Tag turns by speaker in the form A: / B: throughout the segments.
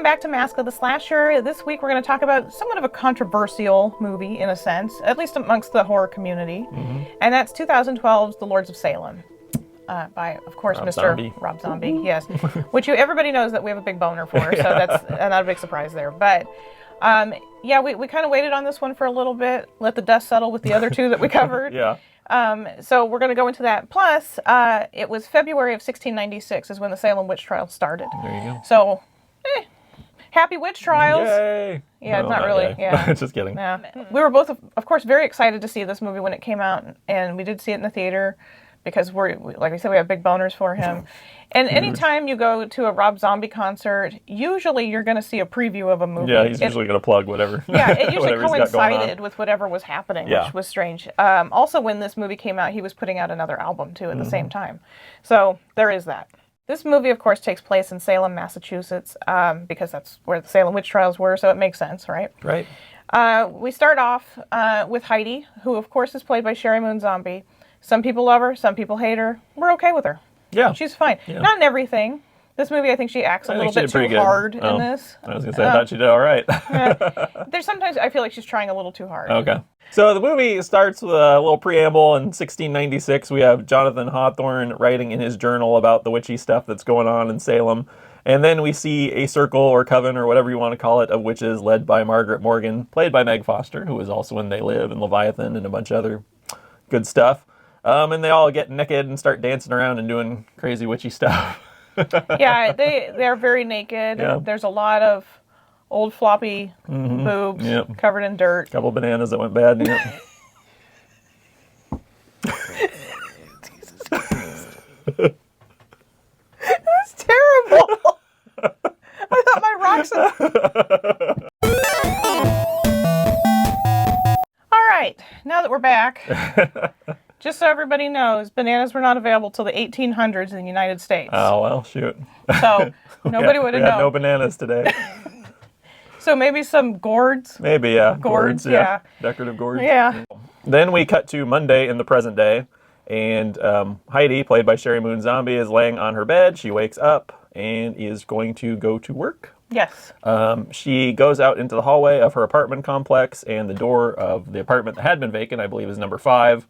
A: back to Mask of the Slasher. This week we're going to talk about somewhat of a controversial movie, in a sense, at least amongst the horror community. And that's 2012's The Lords of Salem. By, of course, Rob Zombie, yes. Which everybody knows that we have a big boner for, so that's not a big surprise there. But, yeah, we kind of waited on this one for a little bit, let the dust settle with the other two that we covered. So we're going to go into that. Plus, it was February of 1696 is when the Salem witch trials started.
B: There you go.
A: So, happy witch trials.
B: Yay!
A: Yeah,
B: no,
A: not really.
B: Yay.
A: Yeah.
B: Just kidding.
A: Yeah. We were both, of course, very excited to see this movie when it came out, and we did see it in the theater because like I said, we have big boners for him. And anytime you go to a Rob Zombie concert, usually you're going to see a preview of a movie.
B: Yeah, he's usually going to plug whatever.
A: Yeah, it usually coincided with whatever was happening, which was strange. Also, when this movie came out, he was putting out another album, too, at the same time. So there is that. This movie, of course, takes place in Salem, Massachusetts, because that's where the Salem witch trials were, so it makes sense, right?
B: Right.
A: We start off with Heidi, who, of course, is played by Sheri Moon Zombie. Some people love her, some people hate her. We're okay with her.
B: Yeah.
A: She's fine. Yeah. Not in everything. This movie, I think she acts a little bit too hard in this.
B: I was going to say, I thought she did all right.
A: There's sometimes I feel like she's trying a little too hard.
B: Okay. So the movie starts with a little preamble. In 1696, we have Jonathan Hawthorne writing in his journal about the witchy stuff that's going on in Salem. And then we see a circle or coven or whatever you want to call it of witches led by Margaret Morgan, played by Meg Foster, who was also in They Live and Leviathan and a bunch of other good stuff. And they all get naked and start dancing around and doing crazy witchy stuff.
A: Yeah, they're very naked. Yeah. There's a lot of old floppy boobs covered in dirt.
B: A couple bananas that went bad. Yep.
A: Jesus Christ. That's terrible. I thought my rocks... All right, now that we're back... Just so everybody knows, bananas were not available till the 1800s in the United States.
B: Oh, well, shoot.
A: So nobody would have known.
B: No bananas today.
A: So maybe some gourds?
B: Maybe, yeah.
A: Gourds, yeah.
B: Decorative gourds.
A: Yeah.
B: Then we cut to Monday in the present day, and Heidi, played by Sheri Moon Zombie, is laying on her bed. She wakes up and is going to go to work.
A: Yes.
B: She goes out into the hallway of her apartment complex, and the door of the apartment that had been vacant, I believe is number 5,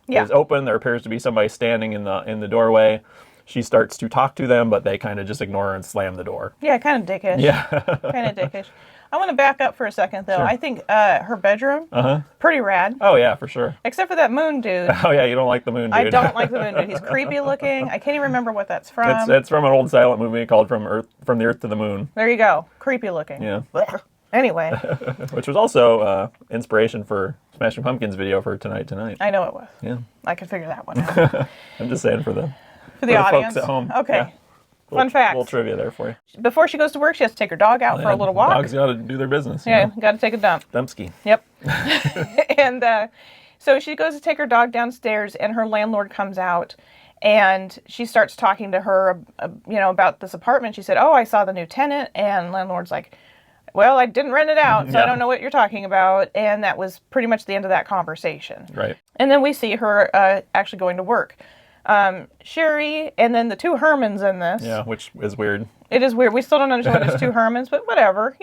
B: is open. There appears to be somebody standing in the doorway. She starts to talk to them, but they kind of just ignore her and slam the door.
A: Yeah, kind of dickish.
B: Yeah.
A: Kind of dickish. I want to back up for a second, though. Sure. I think her bedroom, pretty rad.
B: Oh, yeah, for sure.
A: Except for that moon dude.
B: Oh, yeah, you don't like the moon dude.
A: I don't like the moon dude. He's creepy looking. I can't even remember what that's from.
B: It's from an old silent movie called From the Earth to the Moon.
A: There you go. Creepy looking.
B: Yeah.
A: Anyway.
B: Which was also inspiration for Smashing Pumpkins' video for Tonight.
A: I know it was.
B: Yeah.
A: I could figure that one out.
B: I'm just saying for the
A: audience.
B: Folks at home.
A: Okay.
B: Yeah.
A: Fun fact.
B: Little trivia there for you.
A: Before she goes to work, she has to take her dog out for a little walk.
B: Dogs got to do their business.
A: Yeah, got to take a dump.
B: Dumpski.
A: Yep. And so she goes to take her dog downstairs, and her landlord comes out, and she starts talking to her, about this apartment. She said, "Oh, I saw the new tenant," and landlord's like, "Well, I didn't rent it out, so I don't know what you're talking about." And that was pretty much the end of that conversation.
B: Right.
A: And then we see her actually going to work. Sheri, and then the two Hermans in this.
B: Yeah, which is weird.
A: It is weird. We still don't understand what it's two Hermans, but whatever,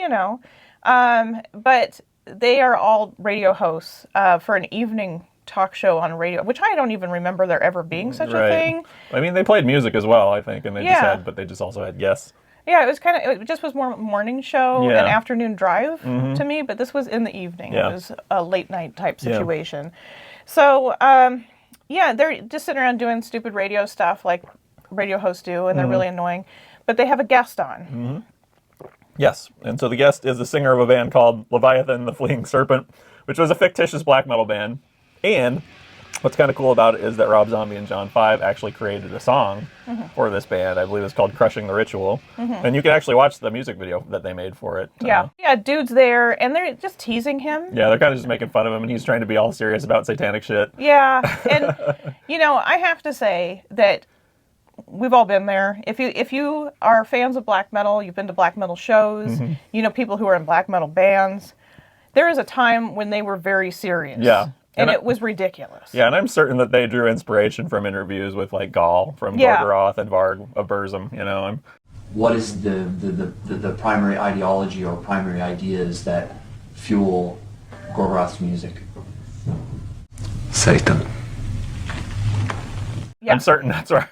A: But they are all radio hosts for an evening talk show on radio, which I don't even remember there ever being such a thing.
B: I mean, they played music as well, I think, and they just also had guests.
A: Yeah, it just was more morning show and afternoon drive to me, but this was in the evening. Yeah. It was a late night type situation. Yeah. So, they're just sitting around doing stupid radio stuff like radio hosts do, and they're really annoying. But they have a guest on.
B: Mm-hmm. Yes, and so the guest is the singer of a band called Leviathan the Fleeing Serpent, which was a fictitious black metal band. And what's kind of cool about it is that Rob Zombie and John 5 actually created a song for this band. I believe it's called Crushing the Ritual. And you can actually watch the music video that they made for it.
A: Yeah, dude's there, and they're just teasing him.
B: Yeah, they're kind of just making fun of him, and he's trying to be all serious about satanic shit.
A: Yeah, and, I have to say that we've all been there. If you are fans of black metal, you've been to black metal shows, people who are in black metal bands, there is a time when they were very serious.
B: Yeah.
A: And it was ridiculous.
B: Yeah, and I'm certain that they drew inspiration from interviews with, like, Gall from Gorgoroth and Varg of Burzum,
C: what is the primary ideology or primary ideas that fuel Gorgoroth's music?
D: Satan.
A: Yeah.
B: I'm certain that's where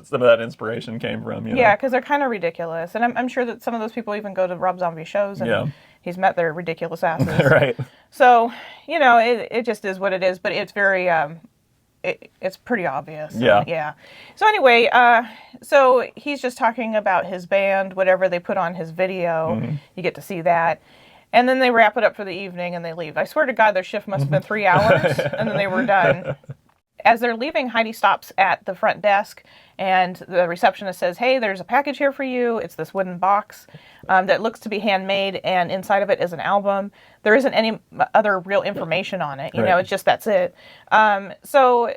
B: some of that inspiration came from. You know?
A: Yeah, because they're kind of ridiculous. And I'm sure that some of those people even go to Rob Zombie shows and he's met their ridiculous asses.
B: Right.
A: So, you know, it just is what it is, but it's very, it's pretty obvious.
B: Yeah.
A: Yeah. So anyway, so he's just talking about his band, whatever they put on his video. You get to see that. And then they wrap it up for the evening and they leave. I swear to God, their shift must have been 3 hours and then they were done. As they're leaving, Heidi stops at the front desk and the receptionist says, "Hey, there's a package here for you. It's this wooden box that looks to be handmade, and inside of it is an album. There isn't any other real information on it. You know, it's just that's it." So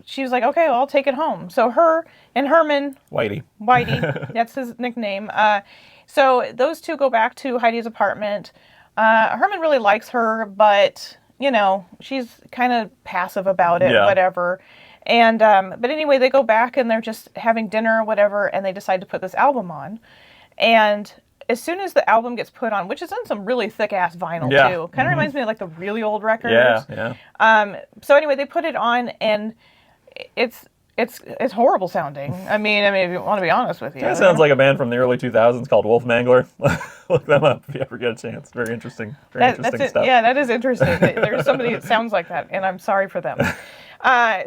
A: she was like, "Okay, well, I'll take it home." So her and Herman...
B: Whitey,
A: that's his nickname. So those two go back to Heidi's apartment. Herman really likes her, but... you know, she's kind of passive about it, whatever. And, but anyway, they go back and they're just having dinner or whatever, and they decide to put this album on. And as soon as the album gets put on, which is on some really thick-ass vinyl, too. Kind of reminds me of, like, the really old records. So anyway, they put it on, and it's horrible sounding. I mean, if you want to be honest with you.
B: It sounds like a band from the early 2000s called Wolf Mangler. Look them up if you ever get a chance. Very interesting. Interesting stuff.
A: Yeah, that is interesting. There's somebody that sounds like that, and I'm sorry for them.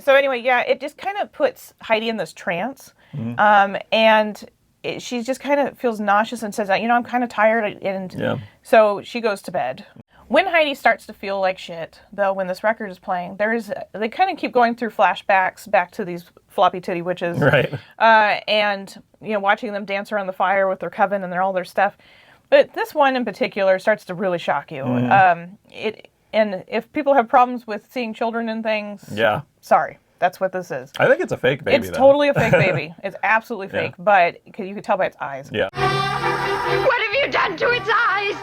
A: So anyway, yeah, it just kind of puts Heidi in this trance. And she just kind of feels nauseous and says, "You know, I'm kind of tired." And so she goes to bed. When Heidi starts to feel like shit, though, when this record is playing, they kind of keep going through flashbacks back to these floppy titty witches. Right. And, you know, watching them dance around the fire with their coven and all their stuff. But this one in particular starts to really shock you. And if people have problems with seeing children and things, sorry, that's what this is.
B: I think it's a fake baby,
A: It's totally a fake baby. It's absolutely fake, but you can tell by its eyes.
E: Yeah. What have you done to its eyes?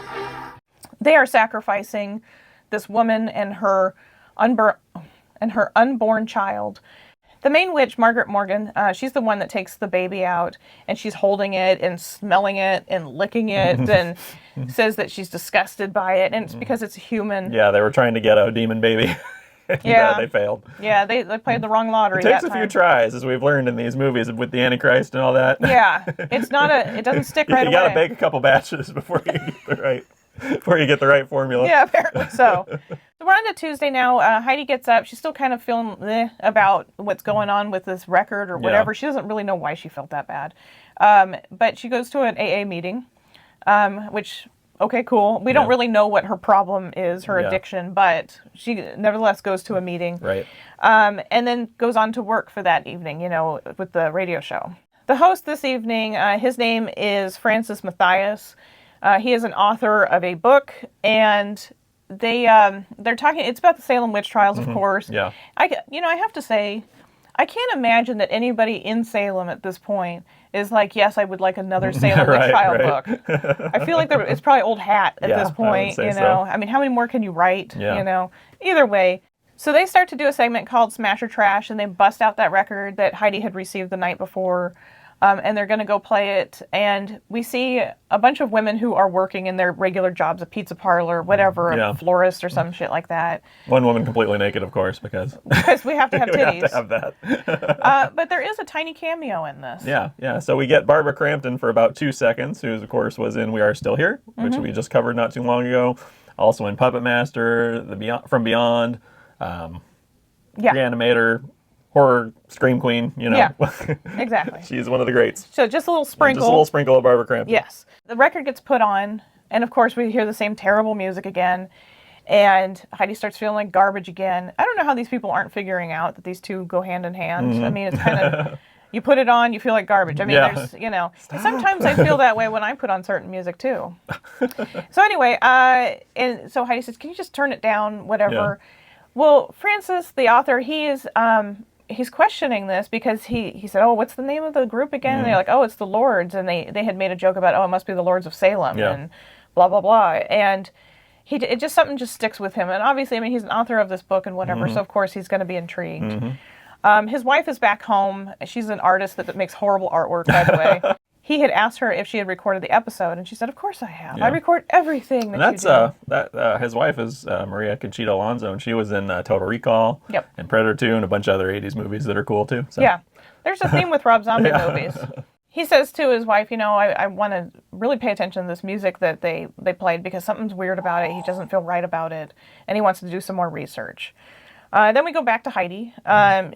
A: They are sacrificing this woman and her unborn child. The main witch, Margaret Morgan, she's the one that takes the baby out, and she's holding it and smelling it and licking it and says that she's disgusted by it, and it's because it's human.
B: Yeah, they were trying to get a demon baby. They failed.
A: Yeah, they played the wrong lottery.
B: It takes a few tries, as we've learned in these movies with the Antichrist and all that.
A: Yeah, it doesn't stick right away.
B: You gotta bake a couple batches before you get the right formula.
A: Yeah, apparently so. So we're on to Tuesday now. Heidi gets up. She's still kind of feeling about what's going on with this record or whatever. Yeah. She doesn't really know why she felt that bad. But she goes to an AA meeting, which, okay, cool. We don't really know what her problem is, her addiction, but she nevertheless goes to a meeting.
B: Right.
A: And then goes on to work for that evening, with the radio show. The host this evening, his name is Francis Matthias. He is an author of a book, and they're talking. It's about the Salem witch trials, of course. Yeah. I have to say, I can't imagine that anybody in Salem at this point is like, yes, I would like another Salem witch trial book. I feel like it's probably old hat at this point.
B: I would say so.
A: I mean, how many more can you write? Yeah. Either way. So they start to do a segment called Smash or Trash, and they bust out that record that Heidi had received the night before. And they're going to go play it. And we see a bunch of women who are working in their regular jobs, a pizza parlor, whatever, a florist or some shit like that.
B: One woman completely naked, of course, because
A: we have to have titties.
B: We have to have that.
A: But there is a tiny cameo in this.
B: Yeah. So we get Barbara Crampton for about 2 seconds, who, of course, was in We Are Still Here, which we just covered not too long ago. Also in Puppet Master, From Beyond, Reanimator, horror scream queen,
A: Yeah, exactly.
B: She's one of the greats.
A: So just a little sprinkle.
B: Just a little sprinkle of Barbara Crampton.
A: Yes. The record gets put on, and of course we hear the same terrible music again, and Heidi starts feeling like garbage again. I don't know how these people aren't figuring out that these two go hand in hand. I mean, it's kind of, you put it on, you feel like garbage. I mean, there's, sometimes I feel that way when I put on certain music too. So anyway, and so Heidi says, "Can you just turn it down, whatever?" Yeah. Well, Francis, the author, he's questioning this because he said, "Oh, what's the name of the group again?" And they're like, "Oh, it's the Lords." And they had made a joke about, "Oh, it must be the Lords of Salem," and blah, blah, blah. And something just sticks with him. And obviously, I mean, he's an author of this book and whatever, so of course he's going to be intrigued. His wife is back home. She's an artist that makes horrible artwork, by the way. he had asked her if she had recorded the episode, and she said, "Of course I have.
B: Yeah.
A: I record everything that
B: And that's
A: you do."
B: his wife is Maria Conchita Alonso, and she was in Total Recall,
A: Yep.
B: and Predator 2, and a bunch of other 80s movies that are cool too. So.
A: Yeah, there's a theme with Rob Zombie movies. He says to his wife, I want to really pay attention to this music that they played because something's weird about it. He doesn't feel right about it, and he wants to do some more research. Then we go back to Heidi.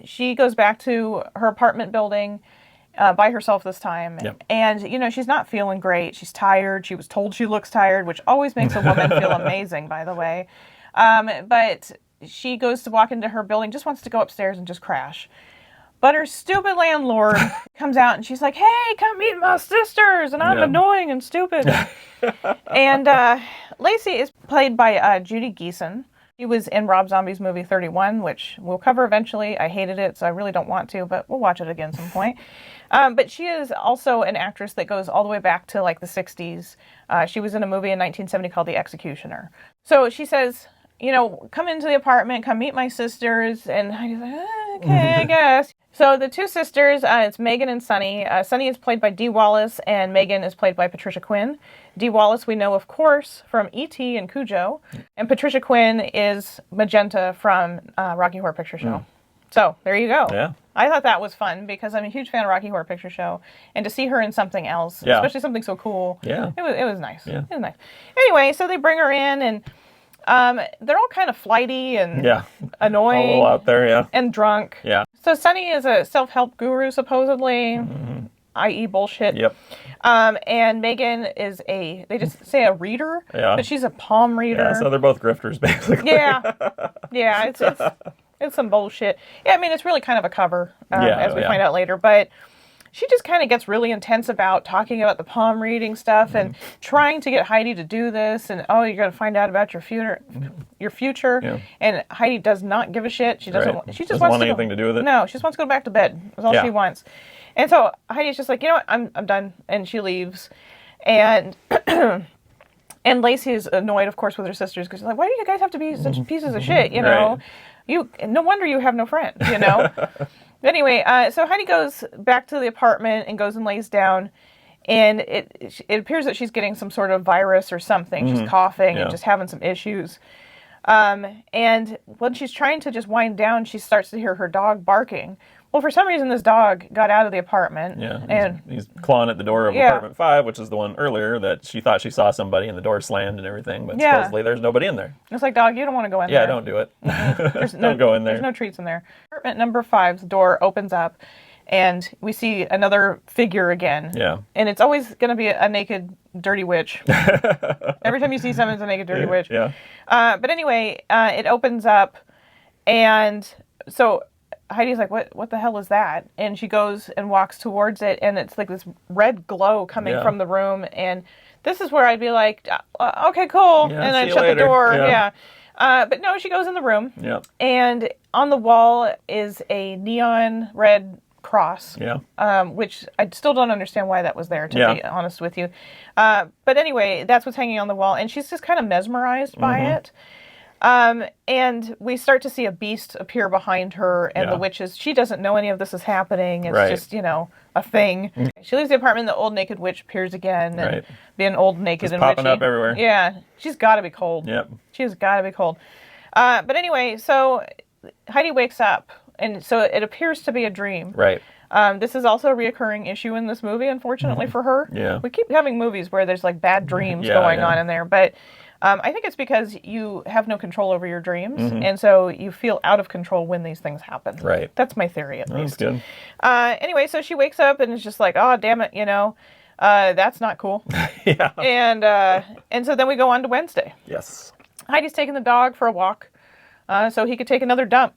A: She goes back to her apartment building by herself this time.
B: Yep.
A: And, she's not feeling great. She's tired. She was told she looks tired, which always makes a woman feel amazing, by the way. But she goes to walk into her building, just wants to go upstairs and just crash. But her stupid landlord comes out and she's like, "Hey, come meet my sisters, and I'm annoying and stupid." And Lacey is played by Judy Geeson. She was in Rob Zombie's movie 31, which we'll cover eventually. I hated it, so I really don't want to, but we'll watch it again some point. But she is also an actress that goes all the way back to like the 60s. She was in a movie in 1970 called The Executioner. So she says, come into the apartment, come meet my sisters. And Heidi's like, okay, I guess. So the two sisters, it's Megan and Sunny. Sunny is played by Dee Wallace, and Megan is played by Patricia Quinn. Dee Wallace we know, of course, from E.T. and Cujo. And Patricia Quinn is Magenta from Rocky Horror Picture Show. So there you go.
B: Yeah.
A: I thought that was fun because I'm a huge fan of Rocky Horror Picture Show. And to see her in something else, especially something so cool, it was nice.
B: Yeah.
A: It was nice. Anyway, so they bring her in, and they're all kind of flighty and annoying.
B: A little out there,
A: and drunk.
B: Yeah.
A: So Sunny is a self-help guru, supposedly, i.e. bullshit.
B: Yep.
A: And Megan is they just say a reader, but she's a palm reader.
B: Yeah, so they're both grifters, basically.
A: Yeah, it's some bullshit. Yeah, I mean, it's really kind of a cover, as we find out later, but she just kind of gets really intense about talking about the palm reading stuff and trying to get Heidi to do this, and you're going to find out about your future. Yeah. And Heidi does not give a shit. She doesn't. She just
B: doesn't
A: wants
B: want anything to do with it.
A: No, she just wants to go back to bed. That's all she wants. And so Heidi's just like, you know what, I'm done, and she leaves. And and Lacey is annoyed, of course, with her sisters because she's like, why do you guys have to be such pieces of shit? You know, no wonder you have no friends. You know. Anyway, so Heidi goes back to the apartment and goes and lays down, and it appears that she's getting some sort of virus or something. She's coughing and just having some issues. And when she's trying to just wind down, she starts to hear her dog barking. Well, for some reason, this dog got out of the apartment.
B: Yeah,
A: and
B: he's clawing at the door of apartment 5, which is the one earlier that she thought she saw somebody and the door slammed and everything, but supposedly there's nobody in there.
A: It's like, dog, you don't want to go in there.
B: Yeah, don't do it. Don't go in there.
A: There's no treats in there. Apartment number 5's door opens up, and we see another figure again.
B: Yeah.
A: And it's always going to be a naked, dirty witch. Every time you see someone, it's a naked, dirty witch.
B: Yeah.
A: But anyway, it opens up, and so Heidi's like, what the hell is that? And she goes and walks towards it, and it's like this red glow coming from the room. And this is where I'd be like, okay, cool.
B: Yeah,
A: and then
B: see you
A: shut
B: later.
A: the door.
B: Yeah.
A: But no, she goes in the room.
B: Yep.
A: And on the wall is a neon red cross.
B: Yeah.
A: Which I still don't understand why that was there, to be honest with you. But anyway, that's what's hanging on the wall. And she's just kind of mesmerized by it. And we start to see a beast appear behind her, and the witches, she doesn't know any of this is happening. It's just, a thing. She leaves the apartment, the old naked witch appears again, and being old, naked,
B: just
A: and
B: popping
A: witchy.
B: up everywhere.
A: Yeah, she's got to be cold.
B: Yep.
A: She's got to be cold. But anyway, so Heidi wakes up, and so it appears to be a dream.
B: Right.
A: This is also a reoccurring issue in this movie, unfortunately for her.
B: Yeah.
A: We keep having movies where there's like bad dreams going on in there, but I think it's because you have no control over your dreams, and so you feel out of control when these things happen.
B: Right.
A: That's my theory, at least.
B: That's good.
A: Anyway, so she wakes up and is just like, oh, damn it, that's not cool.
B: Yeah.
A: And so then we go on to Wednesday.
B: Yes.
A: Heidi's taking the dog for a walk, so he could take another dump.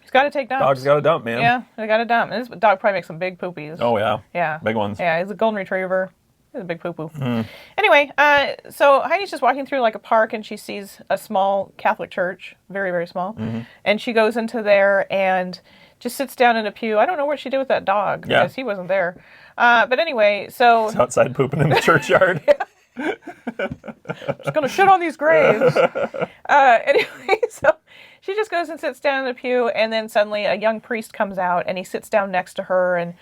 A: He's got to take dumps.
B: Dog's got a dump, man.
A: Yeah, they got a dump. And this dog probably makes some big poopies.
B: Oh, yeah.
A: Yeah.
B: Big ones.
A: Yeah, he's a golden retriever. He's a big poo-poo. Anyway, so Heidi's just walking through like a park, and she sees a small Catholic church, very, very small. And she goes into there and just sits down in a pew. I don't know what she did with that dog, because he wasn't there. But anyway, so...
B: It's outside pooping in the churchyard.
A: Just gonna shit on these graves. Anyway, so she just goes and sits down in the pew, and then suddenly a young priest comes out, and he sits down next to her, and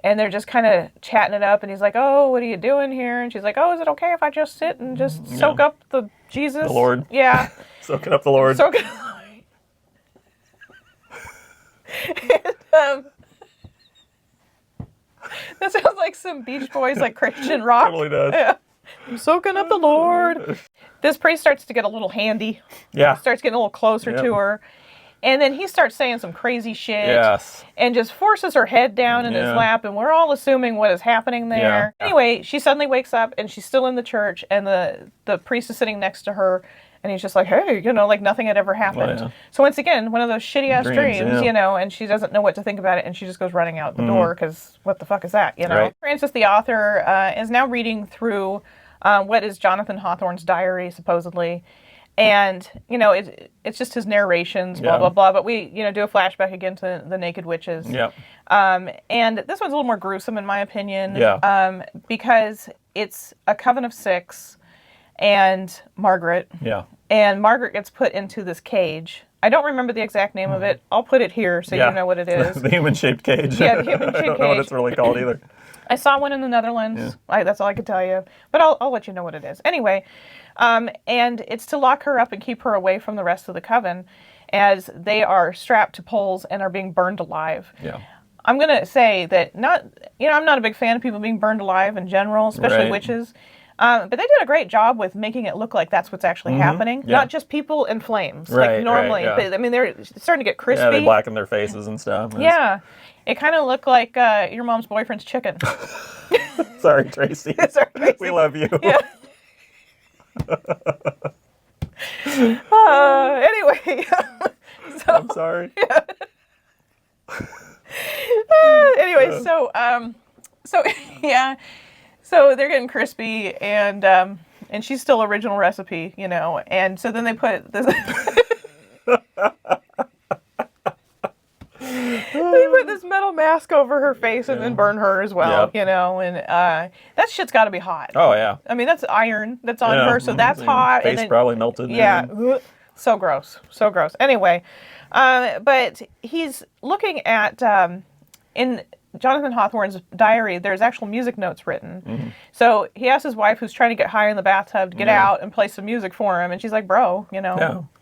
A: And they're just kind of chatting it up, and he's like, "Oh, what are you doing here?" And she's like, "Oh, is it okay if I just sit and just soak up the Jesus?"
B: The Lord.
A: Yeah.
B: Soaking up the Lord.
A: Soaking and, that sounds like some Beach Boys, like Christian rock.
B: Totally does.
A: Yeah. I'm soaking up the Lord. This priest starts to get a little handy.
B: Yeah.
A: Starts getting a little closer to her. And then he starts saying some crazy shit.
B: Yes.
A: And just forces her head down in his lap. And we're all assuming what is happening there.
B: Yeah.
A: Anyway, she suddenly wakes up and she's still in the church. And the priest is sitting next to her. And he's just like, hey, like nothing had ever happened.
B: Oh, yeah.
A: So once again, one of those shitty-ass dreams,
B: yeah.
A: and she doesn't know what to think about it. And she just goes running out the door because what the fuck is that,
B: Right.
A: Frances, the author, is now reading through what is Jonathan Hawthorne's diary, supposedly. And, it's just his narrations, blah, blah, blah. But we, do a flashback again to the Naked Witches.
B: Yeah.
A: And this one's a little more gruesome, in my opinion.
B: Yeah.
A: Because it's a coven of 6 and Margaret.
B: Yeah.
A: And Margaret gets put into this cage. I don't remember the exact name of it. I'll put it here so you know what it is.
B: The human-shaped cage.
A: Yeah, the human-shaped cage.
B: I don't know what it's really called either.
A: I saw one in the Netherlands.
B: Yeah.
A: That's all I can tell you. But I'll let you know what it is. Anyway, and it's to lock her up and keep her away from the rest of the coven as they are strapped to poles and are being burned alive.
B: Yeah.
A: I'm going to say that I'm not a big fan of people being burned alive in general, especially witches. But they did a great job with making it look like that's what's actually happening.
B: Yeah.
A: Not just people in flames,
B: Right,
A: like normally.
B: right, yeah.
A: But, I mean, they're starting to get crispy.
B: Yeah, they blacken their faces and stuff.
A: Yeah. It kind of looked like your mom's boyfriend's chicken.
B: Sorry, Tracy.
A: Sorry, Tracy.
B: We love you.
A: Yeah. Anyway.
B: I'm sorry.
A: Anyway, so yeah. So they're getting crispy, and she's still original recipe, and so then they put this. They put this metal mask over her face and then burn her as well, and that shit's got to be hot.
B: Oh, yeah.
A: I mean, that's iron that's on her, so that's hot.
B: Face
A: and then,
B: probably melted.
A: Yeah. So gross. So gross. Anyway, but he's looking at, in Jonathan Hawthorne's diary, there's actual music notes written. Mm-hmm. So he asks his wife, who's trying to get high in the bathtub, to get out and play some music for him. And she's like, bro,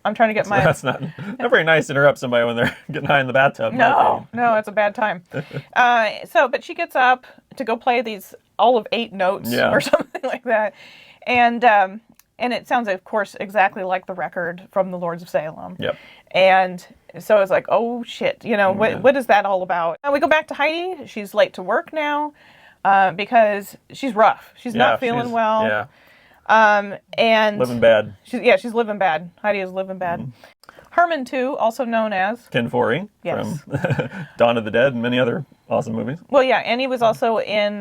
A: I'm trying to get my...
B: That's not very nice to interrupt somebody when they're getting high in the bathtub.
A: No, it's a bad time. But she gets up to go play all of 8 notes or something like that. And it sounds, of course, exactly like the record from the Lords of Salem.
B: Yep.
A: And so it's like, oh, shit. What is that all about? Now we go back to Heidi. She's late to work now because she's rough. She's not feeling well.
B: Yeah.
A: And
B: living bad.
A: She's living bad. Heidi is living bad. Mm-hmm. Herman, too, also known as...
B: Ken Foree from Dawn of the Dead and many other awesome movies.
A: Well, yeah, and he was also in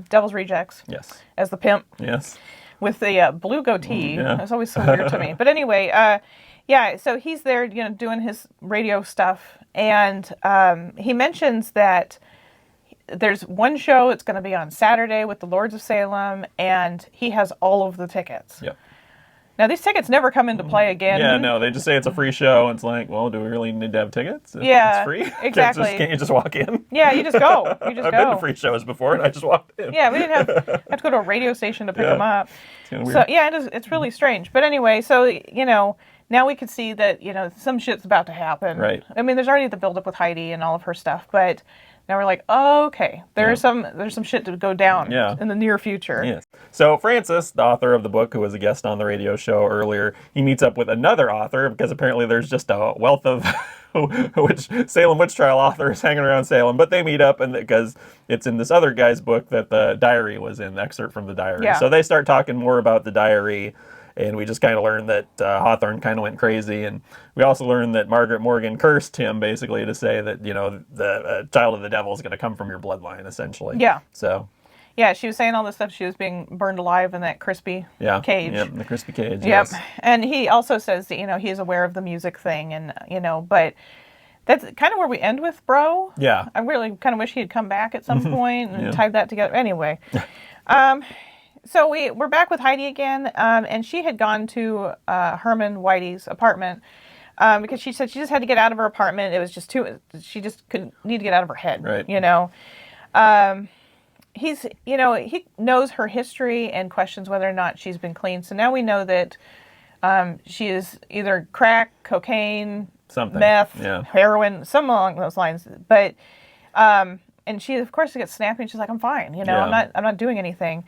A: Devil's Rejects.
B: Yes.
A: As the pimp.
B: Yes.
A: With the blue goatee.
B: Yeah.
A: It's always so weird to me. But anyway, so he's there, doing his radio stuff, and he mentions that there's one show, it's going to be on Saturday with the Lords of Salem, and he has all of the tickets.
B: Yep.
A: Now, these tickets never come into play again.
B: Yeah, no, they just say it's a free show, and it's like, well, do we really need to have tickets?
A: Yeah,
B: it's free?
A: Exactly.
B: Can't you just walk in?
A: Yeah, you just go. I've
B: been to free shows before, and I just walked in.
A: Yeah, we didn't have to go to a radio station to pick them up.
B: It's kind of weird.
A: So, yeah, it's really strange. But anyway, so, now we can see that, some shit's about to happen.
B: Right.
A: I mean, there's already the buildup with Heidi and all of her stuff, but now we're like, oh, okay, there's some shit to go down in the near future.
B: Yes. So Francis, the author of the book, who was a guest on the radio show earlier, he meets up with another author because apparently there's just a wealth of Salem witch trial authors hanging around Salem. But they meet up and because it's in this other guy's book that the diary was in, the excerpt from the diary.
A: Yeah.
B: So they start talking more about the diary. And we just kind of learned that Hawthorne kind of went crazy. And we also learned that Margaret Morgan cursed him basically to say that, the child of the devil is going to come from your bloodline, essentially.
A: Yeah.
B: So.
A: Yeah, she was saying all this stuff. She was being burned alive in that crispy cage.
B: Yep, the crispy cage,
A: Yep.
B: yes.
A: And he also says that, he's aware of the music thing. And, but that's kind of where we end with Bro.
B: Yeah.
A: I really kind of wish he had come back at some point and tied that together. Anyway. So we're back with Heidi again, and she had gone to Herman Whitey's apartment because she said she just had to get out of her apartment. It was just she just need to get out of her head,
B: right.
A: He knows her history and questions whether or not she's been clean. So now we know that she is either crack, cocaine,
B: Something.
A: meth,
B: Yeah.
A: heroin, some along those lines. But and she of course gets snappy and she's like, I'm fine,
B: Yeah.
A: I'm not doing anything.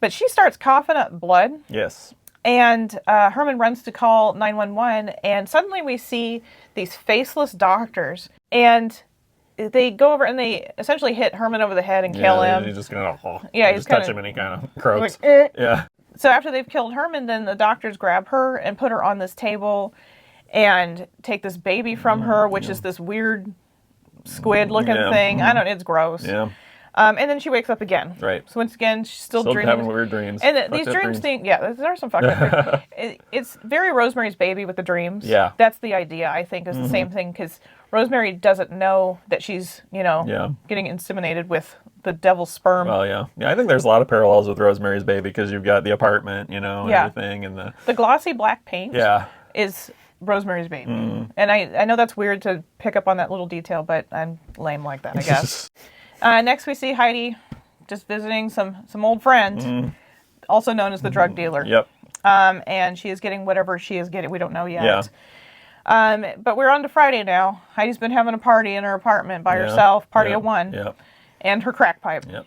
A: But she starts coughing up blood.
B: Yes.
A: And Herman runs to call 911, and suddenly we see these faceless doctors, and they go over and they essentially hit Herman over the head and kill him.
B: He's just gonna
A: He's
B: just touch
A: kinda-
B: him and he kind of croaks.
A: Like, eh.
B: Yeah.
A: So after they've killed Herman, then the doctors grab her and put her on this table and take this baby from her, which is this weird squid-looking
B: Yeah.
A: thing. I don't know, it's gross.
B: Yeah.
A: And then she wakes up again.
B: Right.
A: So once again, she's still dreaming.
B: having weird dreams.
A: And
B: Fucked
A: these
B: up
A: dreams thing, yeah, there are some fucked up dreams. It's very Rosemary's Baby with the dreams.
B: Yeah.
A: That's the idea, I think, is the same thing, because Rosemary doesn't know that she's,
B: Yeah.
A: getting inseminated with the devil's sperm.
B: Well, yeah. Yeah, I think there's a lot of parallels with Rosemary's Baby because you've got the apartment, and
A: Yeah.
B: everything, and
A: The glossy black paint
B: yeah.
A: is Rosemary's Baby. And I know that's weird to pick up on that little detail, but I'm lame like that, I guess. Next we see Heidi just visiting some old friend, also known as the drug dealer.
B: Yep.
A: And she is getting whatever she is getting. We don't know yet.
B: Yeah.
A: But we're on to Friday now. Heidi's been having a party in her apartment by herself, party of one,
B: Yep.
A: and her crack pipe.
B: Yep.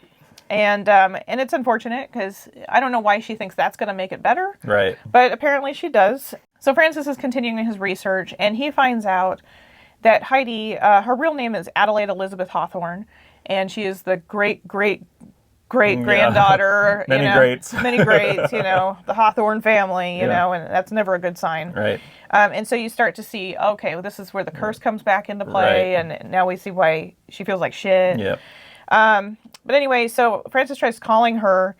A: And it's unfortunate because I don't know why she thinks that's going to make it better.
B: Right.
A: But apparently she does. So Francis is continuing his research, and he finds out that Heidi, her real name is Adelaide Elizabeth Hawthorne, and she is the great-great-great-granddaughter.
B: Many greats.
A: Many greats, the Hawthorne family, and that's never a good sign.
B: Right.
A: And so you start to see, okay, well, this is where the curse comes back into play,
B: Right.
A: and now we see why she feels like shit.
B: Yep.
A: But anyway, so Francis tries calling her,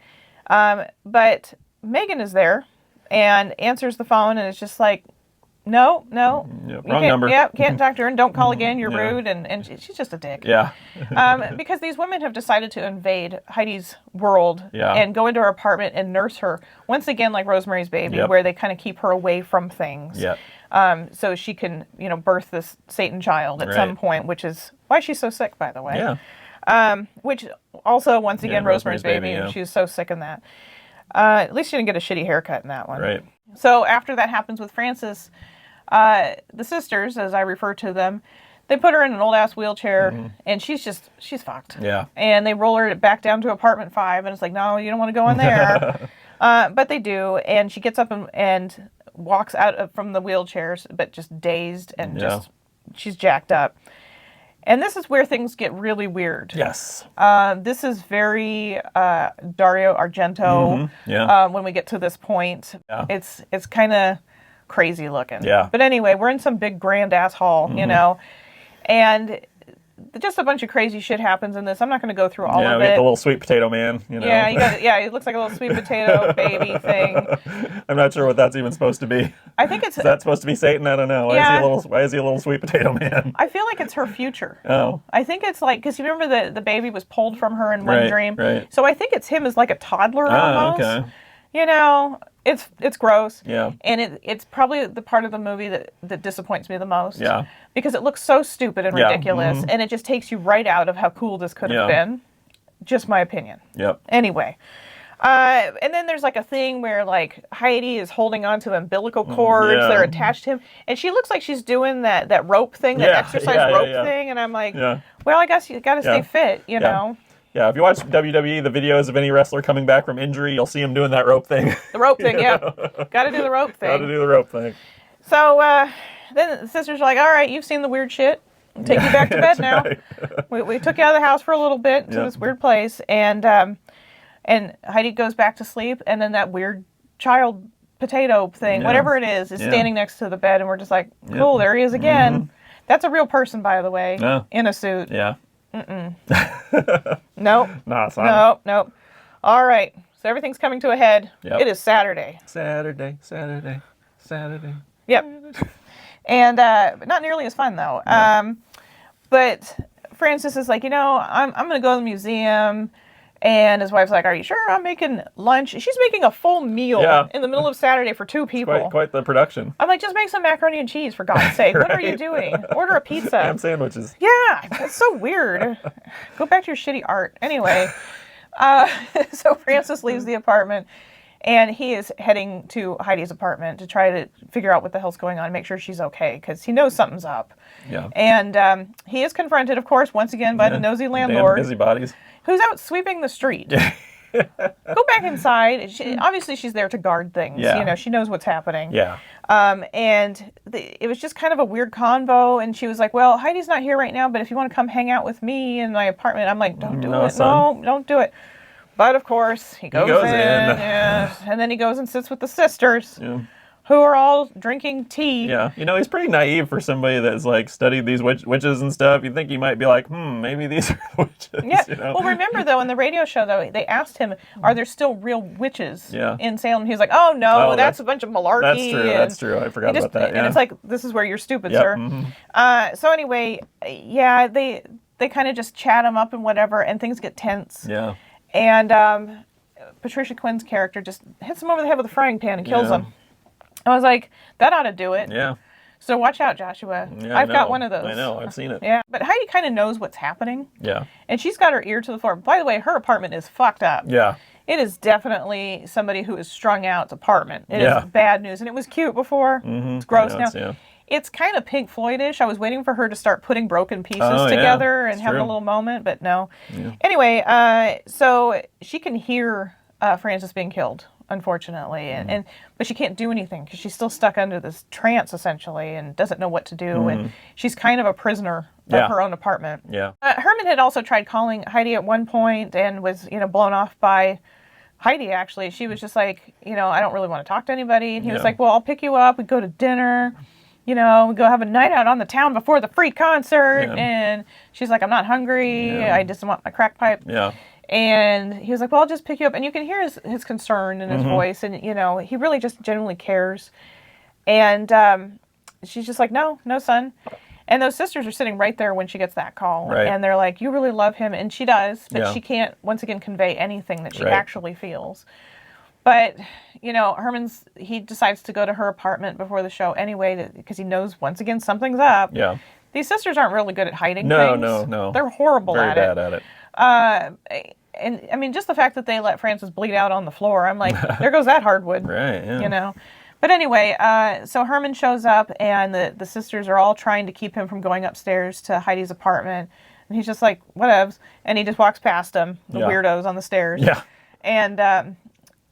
A: but Megan is there and answers the phone, and it's just like, no,
B: Yep.
A: you
B: Wrong
A: can't,
B: number.
A: yeah, can't talk to her, and don't call again, you're
B: Yeah.
A: rude, and she's just a dick.
B: Yeah.
A: Because these women have decided to invade Heidi's world
B: Yeah.
A: and go into her apartment and nurse her, once again like Rosemary's Baby,
B: Yep.
A: where they kind of keep her away from things.
B: Yep.
A: So she can, birth this Satan child at some
B: Right.
A: point, which is why she's so sick, by the way.
B: Yeah.
A: Which also, once again,
B: Yeah,
A: Rosemary's
B: Rosemary's
A: Baby,
B: Baby, yeah.
A: she was so sick in that. At least she didn't get a shitty haircut in that one.
B: Right.
A: So after that happens with Frances, the sisters, as I refer to them, they put her in an old-ass wheelchair, and she's fucked.
B: Yeah.
A: And they roll her back down to apartment 5, and it's like, no, you don't want to go in there. But they do, and she gets up and walks out from the wheelchairs, but just dazed and she's jacked up. And this is where things get really weird.
B: Yes.
A: This is very Dario Argento.
B: Yeah.
A: When we get to this point,
B: Yeah.
A: it's kind of crazy looking.
B: Yeah.
A: But anyway, we're in some big grand ass hall, and just a bunch of crazy shit happens in this. I'm not going to go through all
B: Yeah,
A: of
B: we
A: it.
B: get the little sweet potato man.
A: Yeah, it looks like a little sweet potato baby thing.
B: I'm not sure what that's even supposed to be.
A: I think it's.
B: Is that supposed to be Satan? I don't know.
A: Yeah.
B: Why is he a little sweet potato man?
A: I feel like it's her future.
B: Oh.
A: I think it's like, because you remember the baby was pulled from her in one
B: Right,
A: dream.
B: right.
A: So I think it's him as like a toddler almost.
B: Okay.
A: It's gross.
B: Yeah.
A: And it's probably the part of the movie that disappoints me the most.
B: Yeah.
A: Because it looks so stupid and
B: Yeah,
A: ridiculous, and it just takes you right out of how cool this could have
B: Yeah.
A: been. Just my opinion.
B: Yep.
A: Anyway. And then there's like a thing where like Heidi is holding onto umbilical cords
B: yeah.
A: that are attached to him, and she looks like she's doing that rope thing, that
B: Yeah,
A: exercise
B: yeah,
A: rope
B: yeah.
A: thing, and I'm like,
B: Yeah.
A: well, I guess you got to stay
B: Yeah.
A: fit, you know.
B: Yeah, if you watch WWE, the videos of any wrestler coming back from injury, you'll see him doing that rope thing.
A: The rope thing, yeah. Got to do the rope thing.
B: How to do the rope thing.
A: So then the sisters are like, all right, you've seen the weird shit. I'll take you back to bed
B: That's
A: now.
B: right.
A: We took you out of the house for a little bit to
B: Yep.
A: this weird place, and Heidi goes back to sleep, and then that weird child potato thing,
B: Yeah.
A: whatever it is
B: Yeah.
A: standing next to the bed, and we're just like, cool, there he is again. That's a real person, by the way,
B: Yeah.
A: in a suit.
B: Yeah.
A: Nope.
B: Nah, it's not.
A: Nope. All right, so everything's coming to a head.
B: Yep.
A: It is Saturday.
B: Saturday.
A: Yep. And not nearly as fun, though.
B: Yeah.
A: But Francis is like, I'm going to go to the museum. And his wife's like, "Are you sure I'm making lunch?" She's making a full meal in the middle of Saturday for 2 people.
B: Quite the production.
A: I'm like, just make some macaroni and cheese, for God's sake. What are you
B: Right.
A: doing? Order a pizza.
B: Ham sandwiches.
A: Yeah, it's so weird. Go back to your shitty art. Anyway, so Francis leaves the apartment, and he is heading to Heidi's apartment to try to figure out what the hell's going on, make sure she's okay, because he knows something's up.
B: Yeah.
A: And he is confronted, of course, once again by the nosy landlord,
B: Damn busybodies.
A: who's out sweeping the street. Go back inside. Obviously, she's there to guard things.
B: Yeah.
A: You know, she knows what's happening.
B: Yeah.
A: And it was just kind of a weird convo. And she was like, "Well, Heidi's not here right now, but if you want to come hang out with me in my apartment," I'm like, "Don't do it.
B: Son.
A: No, don't do it." But of course, he goes in. Yes. And then he goes and sits with the sisters, who are all drinking tea.
B: Yeah. You know, he's pretty naive for somebody that's like studied these witches and stuff. You'd think he might be like, maybe these are the witches.
A: Yeah.
B: You know?
A: Well, remember, though, in the radio show, though, they asked him, are there still real witches
B: Yeah.
A: in Salem? He was like, "Oh, no,
B: Oh,
A: that's a bunch of malarkey."
B: That's true.
A: And
B: That's true. I forgot about that. Yeah.
A: And it's like, this is where you're stupid,
B: Yep,
A: sir. So anyway, yeah, they kind of just chat him up and whatever, and things get tense.
B: Yeah.
A: And Patricia Quinn's character just hits him over the head with a frying pan and kills him. I was like, that ought to do it.
B: Yeah.
A: So watch out, Joshua.
B: Yeah,
A: I've got one of those.
B: I know. I've seen it.
A: Yeah. But Heidi kind of knows what's happening.
B: Yeah.
A: And she's got her ear to the floor. By the way, her apartment is fucked up.
B: Yeah.
A: It is definitely somebody who is strung out's apartment. It
B: Yeah.
A: is bad news. And it was cute before. It's gross now.
B: Yeah.
A: It's kind of Pink Floyd-ish. I was waiting for her to start putting broken pieces
B: Oh, yeah.
A: together and
B: It's
A: having a
B: true.
A: little moment, but no. Yeah. Anyway, so she can hear Francis being killed, unfortunately, but she can't do anything because she's still stuck under this trance, essentially, and doesn't know what to do, and she's kind of a prisoner of her own apartment.
B: Yeah.
A: Herman had also tried calling Heidi at one point and was, blown off by Heidi, actually. She was just like, "I don't really want to talk to anybody," and he was like, "Well, I'll pick you up, we go to dinner. We go have a night out on the town before the free concert."
B: Yeah.
A: And she's like, "I'm not hungry.
B: Yeah.
A: I just want my crack pipe."
B: Yeah.
A: And he was like, "Well, I'll just pick you up." And you can hear his concern in his voice. And, he really just genuinely cares. And she's just like, no, son. And those sisters are sitting right there when she gets that call.
B: Right.
A: And they're like, "You really love him." And she does. But
B: Yeah.
A: she can't, once again, convey anything that she
B: Right.
A: actually feels. But, he decides to go to her apartment before the show anyway because he knows, once again, something's up.
B: Yeah.
A: These sisters aren't really good at hiding
B: No,
A: things.
B: no.
A: They're horrible
B: Very
A: at
B: bad
A: it.
B: at it.
A: And I mean, just the fact that they let Francis bleed out on the floor, I'm like, there goes that hardwood.
B: Right. Yeah.
A: But anyway, so Herman shows up, and the sisters are all trying to keep him from going upstairs to Heidi's apartment. And he's just like, whatevs. And he just walks past them, the weirdos on the stairs.
B: Yeah.
A: And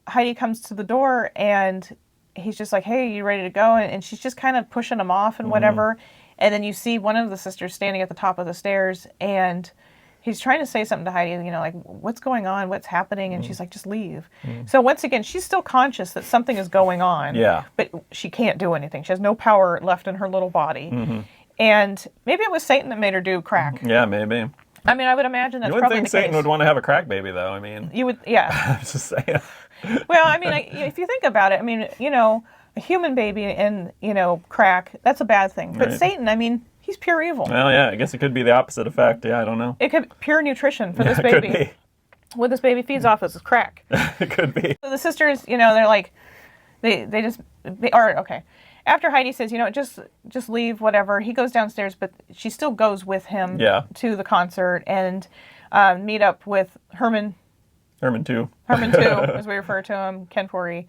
A: Heidi comes to the door, and he's just like, "Hey, you ready to go?" And she's just kind of pushing him off and whatever. And then you see one of the sisters standing at the top of the stairs, and he's trying to say something to Heidi, like, "What's going on? What's happening?" And she's like, "Just leave." So once again, she's still conscious that something is going on.
B: Yeah.
A: But she can't do anything. She has no power left in her little body. And maybe it was Satan that made her do crack.
B: Yeah, maybe.
A: I mean, I would imagine that's
B: You wouldn't
A: probably
B: think
A: the
B: Satan
A: case.
B: would want to have a crack baby, though. I mean,
A: You would, yeah.
B: I'm just saying.
A: Well, I mean, if you think about it, I mean, a human baby and, crack, that's a bad thing. But
B: Right.
A: Satan, I mean, he's pure evil.
B: Well, yeah, I guess it could be the opposite effect. Yeah, I don't know.
A: It could pure nutrition for this
B: It
A: baby.
B: could be.
A: What this baby feeds off is crack.
B: It could be.
A: So the sisters, they're like, they are, okay. After Heidi says, just leave, whatever, he goes downstairs, but she still goes with him to the concert and meet up with Herman.
B: Herman, too.
A: Herman, too, as we refer to him, Ken Foree.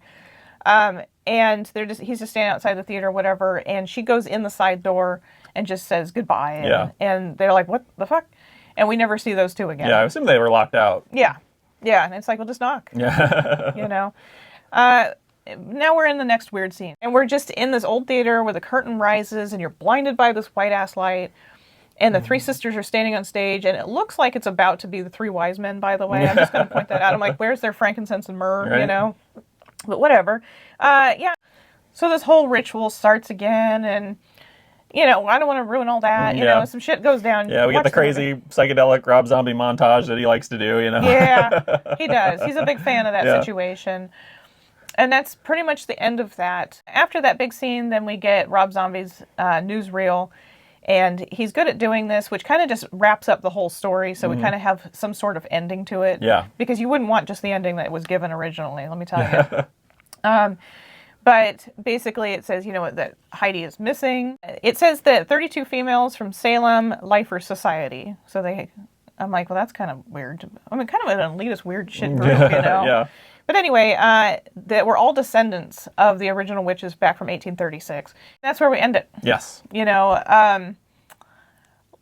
A: And he's just standing outside the theater, whatever, and she goes in the side door and just says goodbye. And they're like, "What the fuck?" And we never see those two again.
B: Yeah, I assume they were locked out.
A: Yeah. And it's like, well, just knock.
B: Yeah.
A: Now we're in the next weird scene. And we're just in this old theater where the curtain rises and you're blinded by this white-ass light. And the three sisters are standing on stage, and it looks like it's about to be the three wise men, by the way. I'm just going to point that out. I'm like, where's their frankincense and myrrh,
B: Right.
A: But whatever. So this whole ritual starts again, and, I don't want to ruin all that. Some shit goes down.
B: Yeah, we get the crazy psychedelic Rob Zombie montage that he likes to do,
A: Yeah, he does. He's a big fan of that
B: Yeah.
A: situation. And that's pretty much the end of that. After that big scene, then we get Rob Zombie's newsreel. And he's good at doing this, which kind of just wraps up the whole story. So we kind of have some sort of ending to it.
B: Yeah.
A: Because you wouldn't want just the ending that was given originally, let me tell you. But basically it says, that Heidi is missing. It says that 32 females from Salem Lifers Society. So I'm like, well, that's kind of weird. I mean, kind of an elitist weird shit group,
B: Yeah.
A: But anyway, that we're all descendants of the original witches back from 1836. That's where we end it.
B: Yes.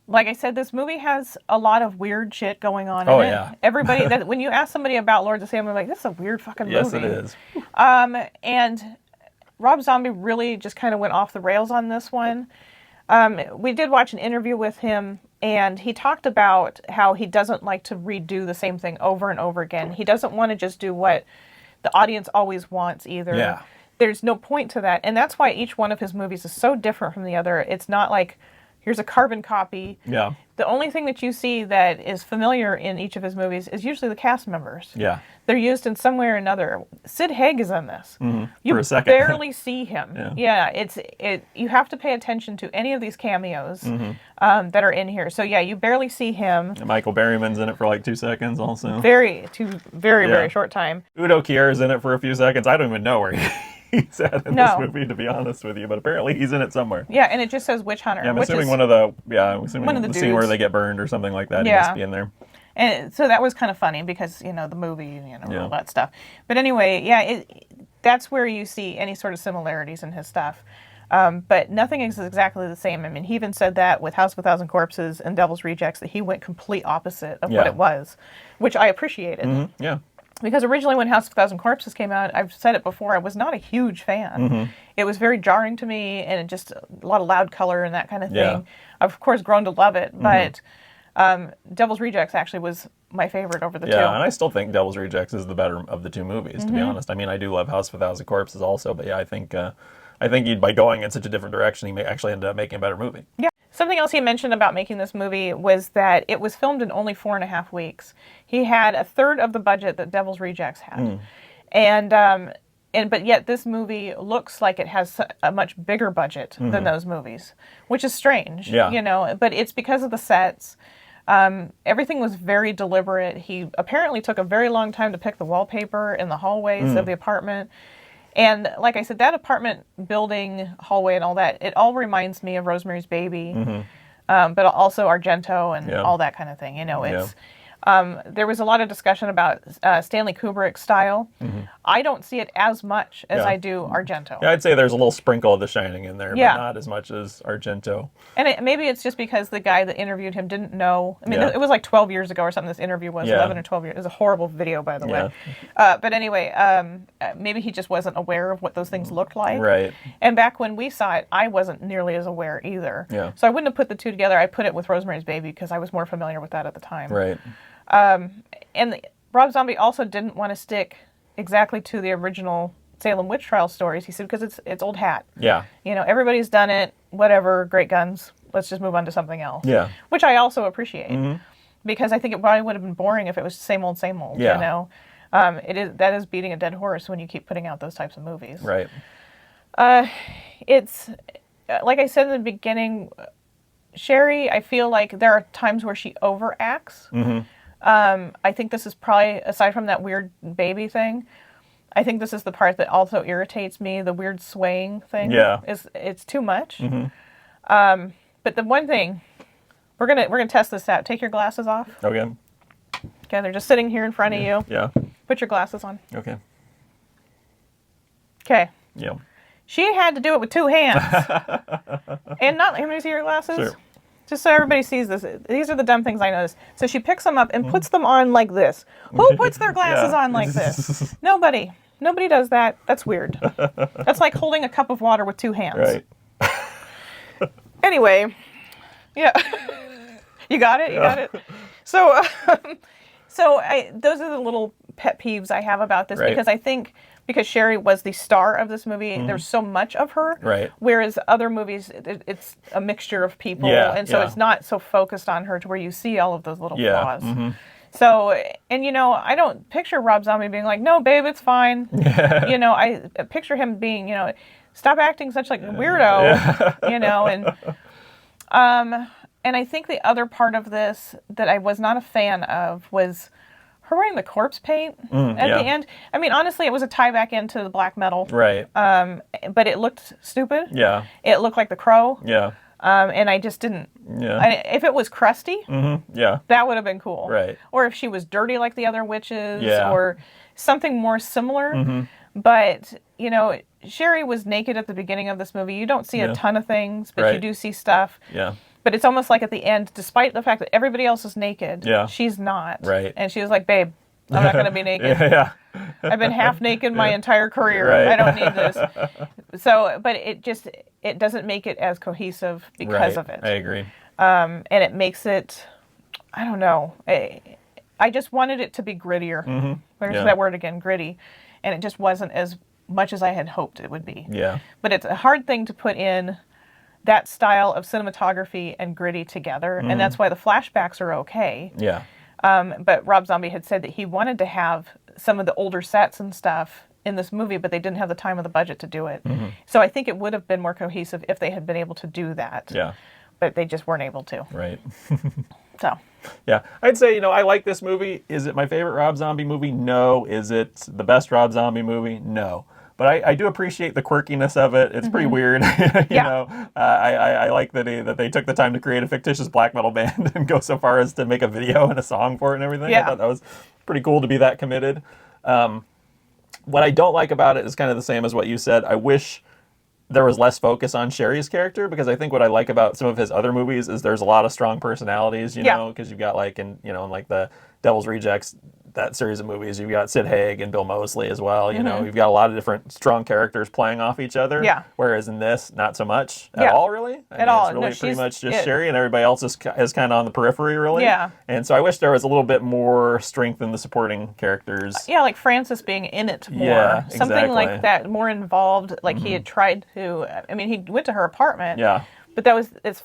A: Like I said, this movie has a lot of weird shit going on
B: Oh,
A: in it.
B: yeah.
A: Everybody, when you ask somebody about Lords of Salem, they're like, this is a weird fucking movie.
B: Yes, it is.
A: And Rob Zombie really just kind of went off the rails on this one. We did watch an interview with him, and he talked about how he doesn't like to redo the same thing over and over again. He doesn't want to just do what the audience always wants either.
B: Yeah.
A: There's no point to that. And that's why each one of his movies is so different from the other. It's not like, here's a carbon copy.
B: Yeah.
A: The only thing that you see that is familiar in each of his movies is usually the cast members.
B: Yeah.
A: They're used in some way or another. Sid Haig is in this. You
B: For a second.
A: barely see him. Yeah, you have to pay attention to any of these cameos that are in here. So yeah, you barely see him.
B: And Michael Berryman's in it for like 2 seconds also.
A: Very short time.
B: Udo Kier's in it for a few seconds. I don't even know where he's at in this movie, to be honest with you, but apparently he's in it somewhere.
A: Yeah, and it just says Witch Hunter.
B: Yeah, I'm
A: which
B: assuming
A: is
B: one of the scene where
A: dudes.
B: they get burned or something like that.
A: Yeah.
B: He must be in there.
A: And so that was kind of funny because, the movie, all that stuff. But anyway, yeah, that's where you see any sort of similarities in his stuff. But nothing is exactly the same. I mean, he even said that with House of a Thousand Corpses and Devil's Rejects, that he went complete opposite of what it was, which I appreciated.
B: Yeah.
A: Because originally when House of a Thousand Corpses came out, I've said it before, I was not a huge fan. It was very jarring to me, and just a lot of loud color and that kind of thing.
B: Yeah.
A: I've, of course, grown to love it, but Devil's Rejects actually was my favorite over the two.
B: Yeah, and I still think Devil's Rejects is the better of the two movies, to be honest. I mean, I do love House of a Thousand Corpses also, but yeah, I think by going in such a different direction, he may actually end up making a better movie.
A: Yeah. Something else he mentioned about making this movie was that it was filmed in only 4.5 weeks. He had a third of the budget that Devil's Rejects had. But yet this movie looks like it has a much bigger budget than those movies, which is strange.
B: Yeah.
A: But it's because of the sets. Everything was very deliberate. He apparently took a very long time to pick the wallpaper in the hallways of the apartment. And like I said, that apartment building, hallway and all that, it all reminds me of Rosemary's Baby, but also Argento and all that kind of thing. It's there was a lot of discussion about Stanley Kubrick's style. I don't see it as much as I do Argento.
B: Yeah, I'd say there's a little sprinkle of The Shining in there,
A: Yeah.
B: but not as much as Argento.
A: And maybe it's just because the guy that interviewed him didn't know. I mean, it was like 12 years ago or something. This interview was 11 or 12 years. It was a horrible video, by the way. But anyway, maybe he just wasn't aware of what those things looked like.
B: Right.
A: And back when we saw it, I wasn't nearly as aware either.
B: Yeah.
A: So I wouldn't have put the two together. I put it with Rosemary's Baby because I was more familiar with that at the time.
B: Right.
A: And Rob Zombie also didn't want to stick exactly to the original Salem witch trial stories. He said because it's old hat.
B: Yeah.
A: Everybody's done it. Whatever, great guns. Let's just move on to something else.
B: Yeah.
A: Which I also appreciate because I think it probably would have been boring if it was same old, same old.
B: Yeah.
A: That is beating a dead horse when you keep putting out those types of movies.
B: Right.
A: It's like I said in the beginning, Sherry, I feel like there are times where she overacts. I think this is probably, aside from that weird baby thing, I think this is the part that also irritates me, the weird swaying thing.
B: Yeah.
A: It's too much. But the one thing, we're gonna test this out. Take your glasses off.
B: Okay.
A: Okay, they're just sitting here in front of you.
B: Yeah.
A: Put your glasses on.
B: Okay.
A: Okay.
B: Yeah.
A: She had to do it with two hands. And not, let me see your glasses.
B: Sure.
A: Just so everybody sees this. These are the dumb things I noticed. So she picks them up and puts them on like this. Who puts their glasses on like this? Nobody. Nobody does that. That's weird. That's like holding a cup of water with two hands.
B: Right.
A: Anyway. Yeah. You got it? You got it? So, those are the little pet peeves I have about this,
B: Right.
A: because I think because Sherry was the star of this movie, there's so much of her.
B: Right.
A: Whereas other movies, it's a mixture of people,
B: Yeah,
A: and so
B: yeah.
A: it's not so focused on her to where you see all of those little
B: Yeah.
A: flaws. So, and I don't picture Rob Zombie being like, "No, babe, it's fine." I picture him being, stop acting such like a weirdo, and And I think the other part of this that I was not a fan of was her wearing the corpse paint at the end. I mean, honestly, it was a tie back into the black metal.
B: Right.
A: But it looked stupid.
B: Yeah.
A: It looked like the Crow.
B: Yeah.
A: And I just didn't.
B: Yeah.
A: If it was crusty,
B: Yeah.
A: that would have been cool.
B: Right.
A: Or if she was dirty like the other witches,
B: Yeah.
A: or something more similar. But, you know, Sherry was naked at the beginning of this movie. You don't see a ton of things, but you do see stuff.
B: Yeah.
A: But it's almost like at the end, despite the fact that everybody else is naked, she's not.
B: Right.
A: And she was like, babe, I'm not going to be naked.
B: Yeah.
A: I've been half naked my entire career.
B: Right.
A: I don't need this. So, but it doesn't make it as cohesive because of it.
B: I agree.
A: And it makes it, I don't know. I just wanted it to be grittier. There's that word again, gritty. And it just wasn't as much as I had hoped it would be.
B: Yeah.
A: But it's a hard thing to put in that style of cinematography and gritty together. And that's why the flashbacks are okay.
B: Yeah.
A: But Rob Zombie had said that he wanted to have some of the older sets and stuff in this movie, but they didn't have the time or the budget to do it. So I think it would have been more cohesive if they had been able to do that.
B: Yeah.
A: But they just weren't able to.
B: Right.
A: So.
B: Yeah. I'd say, you know, I like this movie. Is it my favorite Rob Zombie movie? No. Is it the best Rob Zombie movie? No. But I do appreciate the quirkiness of it. It's pretty weird, you know. I like that they took the time to create a fictitious black metal band and go so far as to make a video and a song for it and everything.
A: Yeah.
B: I thought that was pretty cool to be that committed. What I don't like about it is kind of the same as what you said. I wish there was less focus on Sherry's character, because I think what I like about some of his other movies is there's a lot of strong personalities, you know, because you've got like in like the Devil's Rejects, that series of movies, you've got Sid Haig and Bill Moseley as well. You know, you've got a lot of different strong characters playing off each other. Yeah. Whereas in this, not so much at all, really. I mean, it's really pretty much just Sherry, and everybody else is kind of on the periphery, really. Yeah. And so I wish there was a little bit more strength in the supporting characters.
A: Yeah, like Francis being in it more.
B: Yeah,
A: Something like that, more involved. Like he had tried to. I mean, he went to her apartment. Yeah. But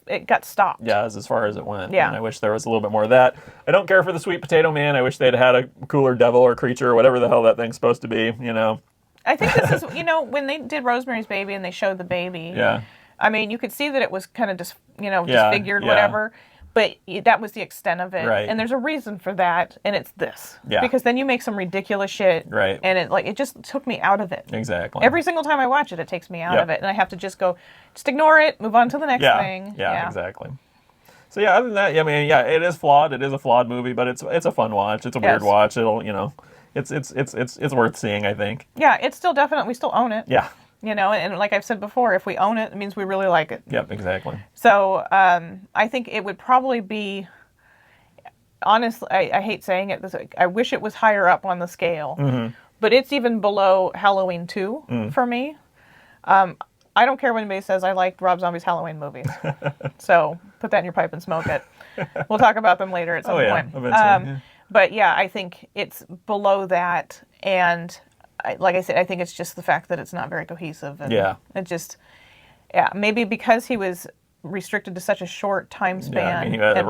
A: it got stopped.
B: Yeah, as far as it went.
A: Yeah.
B: And I wish there was a little bit more of that. I don't care for the Sweet Potato Man. I wish they'd had a cooler devil or creature or whatever the hell that thing's supposed to be, you know.
A: I think this is, you know, when they did Rosemary's Baby and they showed the baby. Yeah. I mean, you could see that it was kind of just, disfigured, whatever. But that was the extent of it. Right. And there's a reason for that, and it's this. Yeah. Because then you make some ridiculous shit. Right. And it just took me out of it. Exactly. Every single time I watch it, it takes me out of it. And I have to just ignore it, move on to the next thing.
B: Yeah, exactly. So yeah, other than that, I mean, yeah, it is flawed. It is a flawed movie, but it's a fun watch. It's a weird watch. It'll, it's worth seeing, I think.
A: Yeah, it's still definitely, we still own it. Yeah. You know, and like I've said before, if we own it, it means we really like it.
B: Yep, exactly.
A: So I think it would probably be, honestly, I hate saying it, I wish it was higher up on the scale, but it's even below Halloween 2 for me. I don't care when anybody says I like Rob Zombie's Halloween movies. So put that in your pipe and smoke it. We'll talk about them later at some point. Eventually, But yeah, I think it's below that, and like I said, I think it's just the fact that it's not very cohesive. And it just, maybe because he was restricted to such a short time span.
B: Yeah, I mean, he had a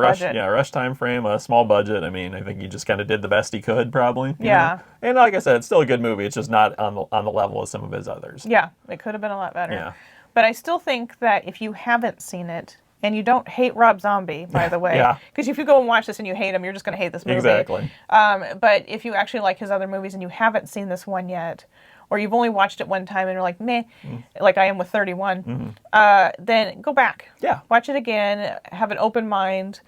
B: rush time frame, a small budget. I mean, I think he just kind of did the best he could, probably. You know? And like I said, it's still a good movie. It's just not on the level of some of his others.
A: Yeah, it could have been a lot better. Yeah. But I still think that if you haven't seen it, and you don't hate Rob Zombie, by the way. Because if you go and watch this and you hate him, you're just going to hate this movie. Exactly. But if you actually like his other movies and you haven't seen this one yet, or you've only watched it one time and you're like, meh, like I am with 31, then go back. Yeah. Watch it again. Have an open mind.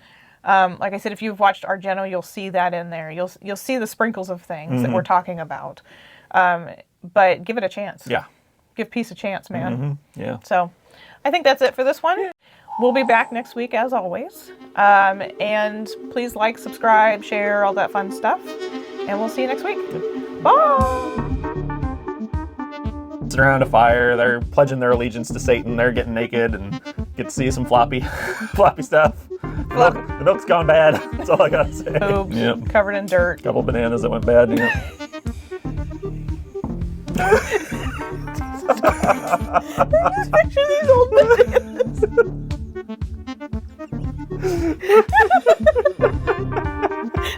A: Like I said, if you've watched Argento, you'll see that in there. You'll see the sprinkles of things that we're talking about. But give it a chance. Yeah. Give peace a chance, man. Yeah. So I think that's it for this one. We'll be back next week, as always. And please like, subscribe, share, all that fun stuff. And we'll see you next week. Bye!
B: Sitting around a fire, they're pledging their allegiance to Satan. They're getting naked and get to see some floppy stuff. The milk's gone bad. That's all I gotta say.
A: Oops. Yep. Covered in dirt.
B: Couple bananas that went bad.
A: Just picture these old bananas.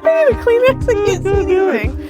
A: I need a Kleenex. I can't see anything.